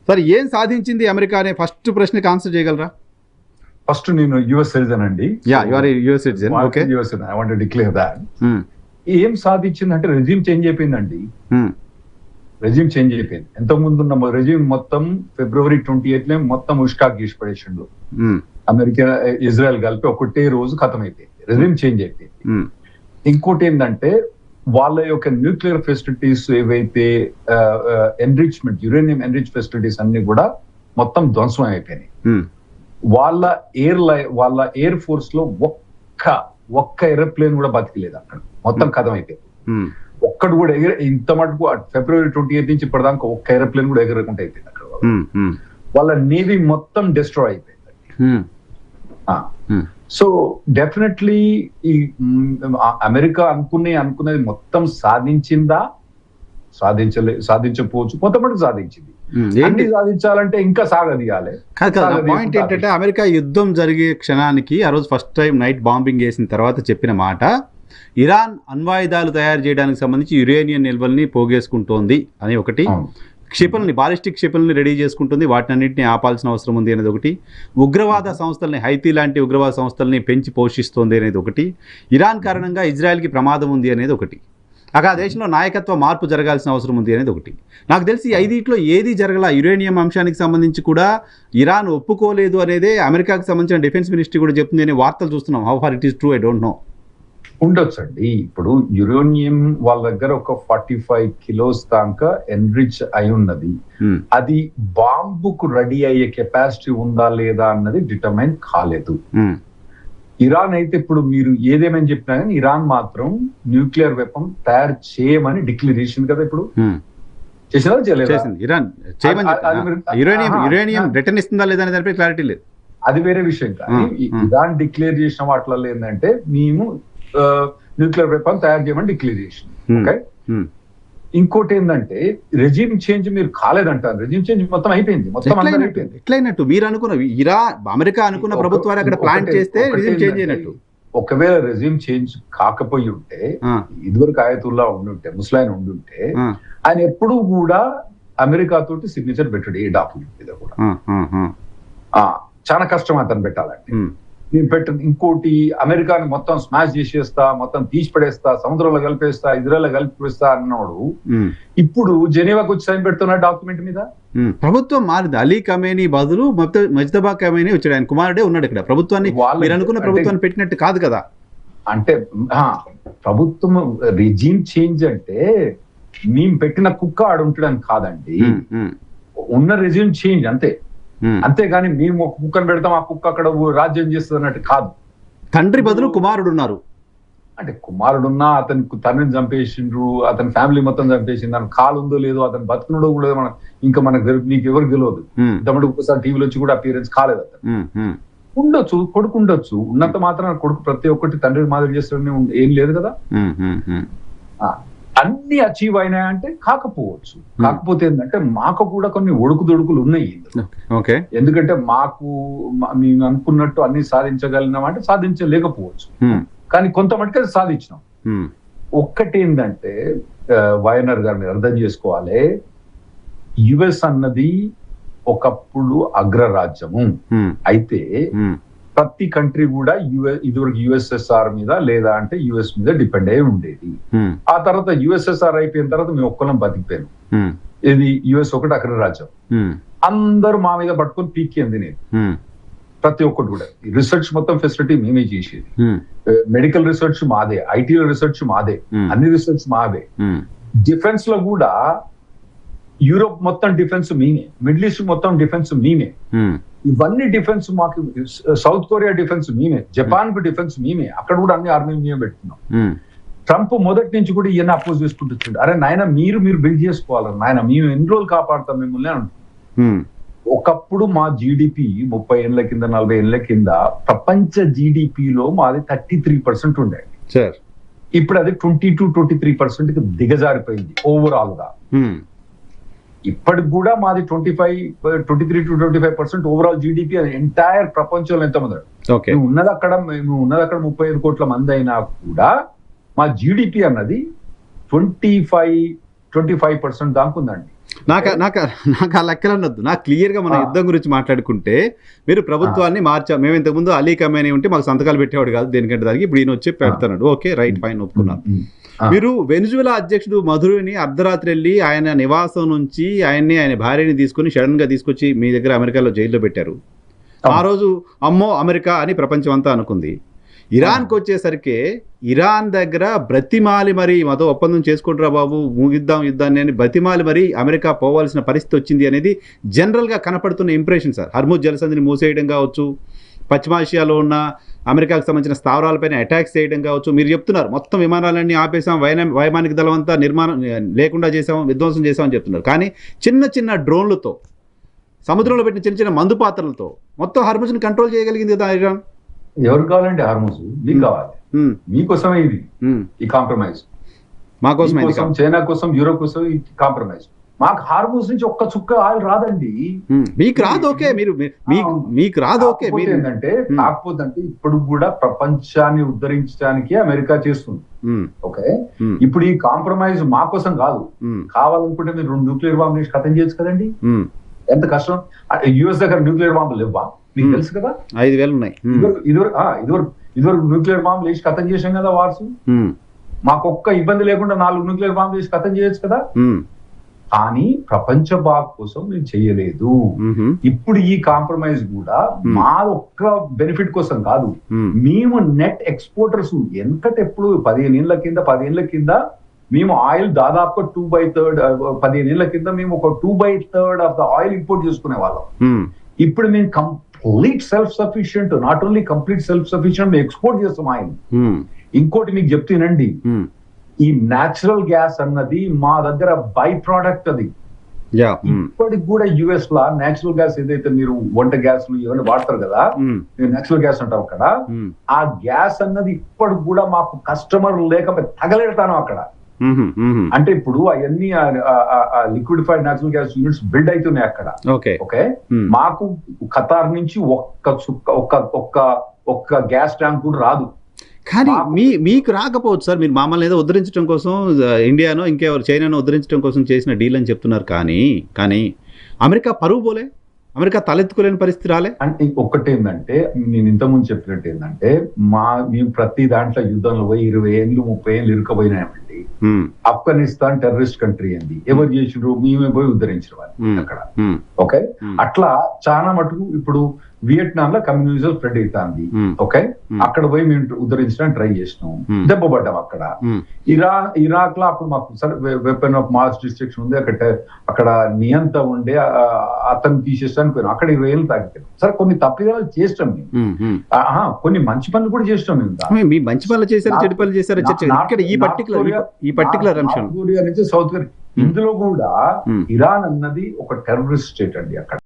సరే, ఏం సాధించింది అమెరికా అనే ఫస్ట్ ప్రశ్నకి ఆన్సర్ చేయగలరా? ఫస్ట్ నేను యుఎస్ సిటిజన్ అండి. You are US citizen. Okay, US I want to declare that. ఏం సాధించిందంటే రెజ్యూమ్ చేంజ్ అయిపోయిందండి. రెజ్యూమ్ చేంజ్ అయిపోయింది. ఎంతకు ముందు ఉన్న రెజ్యూమ్ మొత్తం February 28 మొత్తం ఉష్కాక్ గీసి పడేసిండు. అమెరికా ఇజ్రాయెల్ కలిపి ఒకటే రోజు ఖతం అయిపోయింది. రెజ్యూమ్ చేంజ్ అయిపోయింది. ఇంకోటి ఏంటంటే వాళ్ళ యొక్క న్యూక్లియర్ ఫెసిలిటీస్ ఏవైతే ఎన్రిచ్మెంట్ యురేనియం ఎన్రిచ్ ఫెసిలిటీస్ అన్ని కూడా మొత్తం ధ్వంసం అయిపోయినాయి. వాళ్ళ ఎయిర్ ఫోర్స్ లో ఒక్క ఏరోప్లేన్ కూడా బతికలేదు. అక్కడ మొత్తం కథం అయిపోయింది. ఒక్కడు కూడా ఇంత మటుకు February 28 నుంచి ఇప్పటిదాకా ఒక్క ఏరోప్లేన్ కూడా ఎగరకుండా అయిపోయింది అక్కడ. వాళ్ళ నేవీ మొత్తం డిస్ట్రాయ్ అయిపోయింది. సో డెఫినెట్లీ ఈ అమెరికా అనుకున్నది మొత్తం సాధించకపోవచ్చు, కొంతమంది సాధించింది. అన్ని సాధించాలంటే ఇంకా సాగదీయాలి. పాయింట్ ఏంటంటే అమెరికా యుద్ధం జరిగే క్షణానికి ఆ రోజు ఫస్ట్ టైం నైట్ బాంబింగ్ చేసిన తర్వాత చెప్పిన మాట, ఇరాన్ అణ్వాయుధాలు తయారు చేయడానికి సంబంధించి యురేనియం నిల్వల్ని పోగేసుకుంటోంది అని ఒకటి, క్షిపణుల్ని బాలిస్టిక్ క్షిపణుల్ని రెడీ చేసుకుంటుంది, వాటిని అన్నింటినీ ఆపాల్సిన అవసరం ఉంది అనేది ఒకటి, ఉగ్రవాద సంస్థల్ని హైతీ లాంటి ఉగ్రవాద సంస్థల్ని పెంచి పోషిస్తోంది అనేది ఒకటి, ఇరాన్ కారణంగా ఇజ్రాయెల్కి ప్రమాదం ఉంది అనేది ఒకటి, అక్కడ ఆ దేశంలో నాయకత్వ మార్పు జరగాల్సిన అవసరం ఉంది అనేది ఒకటి. నాకు తెలిసి ఐదింట్లో ఏది జరగల. యురేనియం అంశానికి సంబంధించి కూడా ఇరాన్ ఒప్పుకోలేదు అనేదే అమెరికాకి సంబంధించిన డిఫెన్స్ మినిస్ట్రీ కూడా చెప్తుంది అనే వార్తలు చూస్తున్నాం. How far it is true I don't know. ఉండొచ్చండి. ఇప్పుడు యురేనియం వాళ్ళ దగ్గర ఒక 45 కిలోస్ దాకా ఎన్రిచ్ అయి ఉన్నది. అది బాంబుకు రెడీ అయ్యే కెపాసిటీ ఉందా లేదా అన్నది డిటర్మైన్ కాలేదు. ఇరాన్ అయితే ఇప్పుడు మీరు ఏదేమని చెప్పినా కానీ ఇరాన్ మాత్రం న్యూక్లియర్ వెపన్ తయారు చేయమని డిక్లరేషన్ కదా ఇప్పుడు చేసినా చేయలేదు. అది వేరే విషయం. కానీ ఇరాన్ డిక్లేర్ చేసిన వాటిలో ఏంటంటే మేము న్యూక్లియర్ వెపన్ తయారు చేయమని డిక్లేర్ చేసింది. ఓకే, ఇంకోటి ఏంటంటే రెజ్యూమ్ చేంజ్ మీరు కాలేదంటారు. రెజ్యూమ్ చేంజ్ మొత్తం అయిపోయింది. మొత్తం అయిపోయింది. ఎట్లయినట్టు మీరు అనుకున్న అమెరికా అనుకున్న ప్రభుత్వాలు అక్కడ ప్లాన్ చేస్తే రెజ్యూమ్ చేంజ్ అయినట్టు. ఒకవేళ రెజ్యూమ్ చేంజ్ కాకపోయి ఉంటే, ఇదివరకు ఆయతుల్లా ఉండుంటే, ముస్లాయిన్ ఉండుంటే, ఆయన ఎప్పుడు కూడా అమెరికా తోటి సిగ్నేచర్ పెట్టాడు ఏ డాక్యుమెంట్ మీద కూడా. చాలా కష్టం అతను పెట్టాలంటే. నేను పెట్టిన ఇంకోటి అమెరికాని మొత్తం స్మాష్ చేసేస్తా, మొత్తం తీసి పడేస్తా, సముద్రంలో కలిపేస్తా, ఇజ్రాయెల్ కలిపేస్తా అన్నాడు. ఇప్పుడు జెనీవాకి వచ్చి సైన్ పెడుతున్న డాక్యుమెంట్ మీద ప్రభుత్వం మారింది. అలీ ఖమేనీ బదులు ముజ్తబా ఖమేనీ వచ్చాడు. ఆయన కుమారుడే ఉన్నాడు ఇక్కడ. ప్రభుత్వాన్ని మీరు అనుకున్న ప్రభుత్వాన్ని పెట్టినట్టు కాదు కదా. అంటే ప్రభుత్వం రెజ్యూమ్ చేంజ్ అంటే మేము పెట్టిన కుక్క ఆడుంటాడని కాదండి. ఉన్న రెజ్యూమ్ చేంజ్ అంతే. అంతేగాని మేము ఒక కుక్కను పెడతాం, ఆ కుక్క అక్కడ రాజ్యం చేస్తుంది అన్నట్టు కాదు. తండ్రి బదులు కుమారుడు ఉన్నారు అంటే కుమారుడున్నా అతని తండ్రిని చంపేసిండ్రు, అతని ఫ్యామిలీ మొత్తం చంపేసింది. దాని కాలు ఉందో లేదో, అతను బతుకున్నాడో కూడా ఇంకా మనకు నీకు ఎవరు తెలియదు. తమ్ముడు ఒకసారి టీవీలో వచ్చి కూడా అపియరెన్స్ కాలేదు. అతను ఉండొచ్చు, కొడుకు ఉండొచ్చు. ఉన్నంత మాత్రం కొడుకు ప్రతి ఒక్కటి తండ్రి మాదిరి చేస్తాడని ఏం లేదు కదా. అన్ని అచీవ్ అయినాయంటే కాకపోవచ్చు. కాకపోతే ఏంటంటే మాకు కూడా కొన్ని ఒడుకుదొడుకులు ఉన్నాయి. ఎందుకంటే మేము అనుకున్నట్టు అన్ని సాధించగలిగినామంటే సాధించలేకపోవచ్చు. కానీ కొంత మటుకు అది సాధించినాం. ఒక్కటి ఏంటంటే వైఎన్ఆర్ గారిని అర్థం చేసుకోవాలి. యుఎస్ అన్నది ఒకప్పుడు అగ్రరాజ్యము అయితే ప్రతి కంట్రీ కూడా ఇదివరకు యుఎస్ఎస్ఆర్ మీద లేదా అంటే యుఎస్ మీద డిపెండ్ అయి ఉండేది. ఆ తర్వాత యుఎస్ఎస్ఆర్ అయిపోయిన తర్వాత మేము ఒక్కలం బతికిపోయాను. ఇది యుఎస్ ఒకటి అగ్రరాజ్యం. అందరూ మా మీద పట్టుకొని పీక్కింది. నేను ప్రతి ఒక్కటి కూడా రీసెర్చ్ మొత్తం ఫెసిలిటీ మేమే చేసేది. మెడికల్ రీసెర్చ్ మాదే, ఐటీలో రీసెర్చ్ మాదే, అన్ని రీసెర్చ్ మావే. డిఫెన్స్ లో కూడా యూరోప్ మొత్తం డిఫెన్స్ మేమే, మిడిల్ ఈస్ట్ మొత్తం డిఫెన్స్ మేమే. ఇవన్నీ డిఫెన్స్ మాకు. సౌత్ కొరియా డిఫెన్స్ మేమే, జపాన్ కు డిఫెన్స్ మేమే. అక్కడ కూడా అన్ని ఆర్మీ మేమే పెట్టుకున్నాం. ట్రంప్ మొదటి నుంచి కూడా ఈయన అపోజ్ చేసుకుంటుంది. అరే నాయన మీరు బిల్డ్ చేసుకోవాలి నాయన, మేము ఎన్ని రోజులు కాపాడుతాం మిమ్మల్ని అంటున్నాం. ఒకప్పుడు మా జీడిపి 30 ఏళ్ల కింద 40 ఏళ్ల కింద ప్రపంచ జీడిపిలో మాది 33% ఉండేది. ఇప్పుడు అది 22-23% కి దిగజారిపోయింది ఓవరాల్ గా. ఇప్పటికి కూడా మాది 23-25% ఓవరాల్ జీడిపి ఎంటైర్ ప్రపంచంలో ఎంతమంది ఉన్నది అక్కడ. మేము ఉన్నది అక్కడ 35 కోట్ల మంది అయినా కూడా మా జీడిపి అన్నది 25% దాకా ఉందండి. నాకు నాకు నాకు ఆ లెక్కలు అనొద్దు. నాకు క్లియర్గా మన యుద్ధం గురించి మాట్లాడుకుంటే మీరు ప్రభుత్వాన్ని మార్చాం. మేము ఇంతకుముందు అలీ ఖమేనీ ఉంటే మాకు సంతకాలు పెట్టేవాడు కాదు దేనికంటే దానికి, ఇప్పుడు ఈయన వచ్చి పెడతాడు. ఓకే, రైట్, ఫైన్, ఒప్పుకున్నాను. మీరు వెనిజులా అధ్యక్షుడు మధురుని అర్ధరాత్రి వెళ్ళి ఆయన నివాసం నుంచి ఆయన భార్యని తీసుకొని సడన్ గా తీసుకొచ్చి మీ దగ్గర అమెరికాలో జైల్లో పెట్టారు. ఆ రోజు అమ్మో అమెరికా అని ప్రపంచం అంతా అనుకుంది. ఇరాన్కి వచ్చేసరికి ఇరాన్ దగ్గర బ్రతిమాలి మరి మాతో ఒప్పందం చేసుకుంటారా బాబు, ముగిద్దాం యుద్ధాన్ని అని బ్రతిమాలి మరి అమెరికా పోవాల్సిన పరిస్థితి వచ్చింది అనేది జనరల్గా కనపడుతున్న ఇంప్రెషన్ సార్. హర్ముజ్ జలసంధిని మూసేయడం కావచ్చు, పశ్చిమాసియాలో ఉన్న అమెరికాకు సంబంధించిన స్థావరాలపైన అటాక్స్ చేయడం కావచ్చు. మీరు చెప్తున్నారు మొత్తం విమానాలన్నీ ఆపేసాం, వైమానిక దళం అంతా నిర్మాణం లేకుండా చేసాం, విధ్వంసం చేసామని చెప్తున్నారు. కానీ చిన్న చిన్న డ్రోన్లతో, సముద్రంలో పెట్టిన చిన్న చిన్న మందు పాత్రలతో మొత్తం హర్ముజ్ని కంట్రోల్ చేయగలిగింది కదా ఇరాన్. ఎవరు కావాలండి హార్మోస్? మీకు కావాలి, మీకోసమే ఇది ఈ కాంప్రమైజ్. మా కోసం, చైనా కోసం, యూరోప్ కోసం ఈ కాంప్రమైజ్. మాకు హార్మోస్ నుంచి ఒక్క చుక్క ఆయిల్ రాదండి. మీకు రాదు, ఓకే, మీరు మీకు రాదు, ఓకే. ఏంటంటే కాకపోతే అంటే ఇప్పుడు కూడా ప్రపంచాన్ని ఉద్ధరించడానికి అమెరికా చేస్తుంది. ఓకే, ఇప్పుడు ఈ కాంప్రమైజ్ మా కోసం కాదు. కావాలనుకుంటే మీరు 2 న్యూక్లియర్ బాంబులు వేసి ఖతం చేయొచ్చు కదండి. ఎంత కష్టం. యుఎస్ దగ్గర న్యూక్లియర్ బాంబులు లేవా? మీకు తెలుసు కదా, 5,000 ఉన్నాయి. ఇదివరకు న్యూక్లియర్ బాంబులు వేసి ఖతం చేసాం కదా వార్స్. మాకు ఒక్క ఇబ్బంది లేకుండా 4 న్యూక్లియర్ బాంబులు వేసి ఖతం చేయొచ్చు కదా. కానీ ప్రపంచ బాగు కోసం మేము చెయ్యలేదు. ఇప్పుడు ఈ కాంప్రమైజ్ కూడా మా ఒక్క బెనిఫిట్ కోసం కాదు. మేము నెట్ ఎక్స్పోర్టర్స్. ఎప్పుడు 15 ఏళ్ల కింద మేము ఆయిల్ దాదాపుగా 2/3, 15 ఏళ్ల కింద మేము ఒక 2/3 ఆఫ్ ద ఆయిల్ ఇంపోర్ట్ చేసుకునే వాళ్ళం. ఇప్పుడు మేము complete self sufficient. Not only complete self sufficient, మేము ఎక్స్పోర్ట్ చేస్తాం ఆయిల్. ఇంకోటి మీకు చెప్తేనండి, ఈ న్యాచురల్ గ్యాస్ అన్నది మా దగ్గర బై ప్రోడక్ట్. అది ఇప్పటికి కూడా యుఎస్ లా న్యాచురల్ గ్యాస్ ఏదైతే మీరు వంట గ్యాస్లు ఇవన్నీ వాడతారు కదా, మీరు న్యాచురల్ గ్యాస్ అంటారు అక్కడ. ఆ గ్యాస్ అన్నది ఇప్పటికి కూడా మాకు కస్టమర్ లేకపోతే తగలెడతాను అక్కడ. అంటే ఇప్పుడు అవన్నీ లిక్విడిఫైడ్ న్యాచురల్ గ్యాస్ యూనిట్స్ బిల్డ్ అవుతున్నాయి అక్కడ. ఓకే, మాకు ఖతార్ నుంచి ఒక్క గ్యాస్ ట్యాంక్ కూడా రాదు. కానీ మీకు రాకపోవచ్చు సార్. మీరు మమ్మల్ని ఏదో ఉద్ధరించడం కోసం, ఇండియానో ఇంకెవరు చైనానో ఉద్ధరించడం కోసం చేసిన డీల్ అని చెప్తున్నారు. కానీ అమెరికా పరువు పోలే, అమెరికా తలెత్తుకోలేని పరిస్థితి రాలే. అంటే ఒక్కటి ఏంటంటే, నేను ఇంతకుముందు చెప్పినట్టు ఏంటంటే, మేము ప్రతి దాంట్లో యుద్ధంలో పోయి 20 ఏళ్ళు 30 ఏళ్ళు ఇరుకపోయినామండి. ఆఫ్ఘనిస్తాన్ టెర్రరిస్ట్ కంట్రీ అండి. ఎవరు చేసినారు? మేమే పోయి ఉద్ధరించిన వాళ్ళు అక్కడ. ఓకే, అట్లా చాలా మటుకు ఇప్పుడు వియట్నాం లో కమ్యూనిజం స్ప్రెడ్ అవుతుంది. ఓకే, అక్కడ పోయి మేము ఉద్ధరించడానికి ట్రై చేసినాం, దెబ్బపడ్డాం అక్కడ. ఇరాక్ లో అప్పుడు మాకు వెపన్ ఆఫ్ మాస్ డిస్ట్రక్షన్ ఉంది. అక్కడ నియంత ఉండే అతను తీసేస్తానికి పోయినాం. అక్కడ 20 ఏళ్ళు తాగిపోయినాం. సరే, కొన్ని తప్పిదాలు చేస్తాం మేము, కొన్ని మంచి పనులు కూడా చేస్తాం మేము. మీ మంచి పనులు చేశారు, చెడు పనులు చేశారు. ఈ పర్టికులర్ అంశం నార్త్ కొరియా నుంచి సౌత్ కొరియా, ఇందులో కూడా ఇరాన్ అన్నది ఒక టెర్రరిస్ట్ స్టేట్ అండి అక్కడ.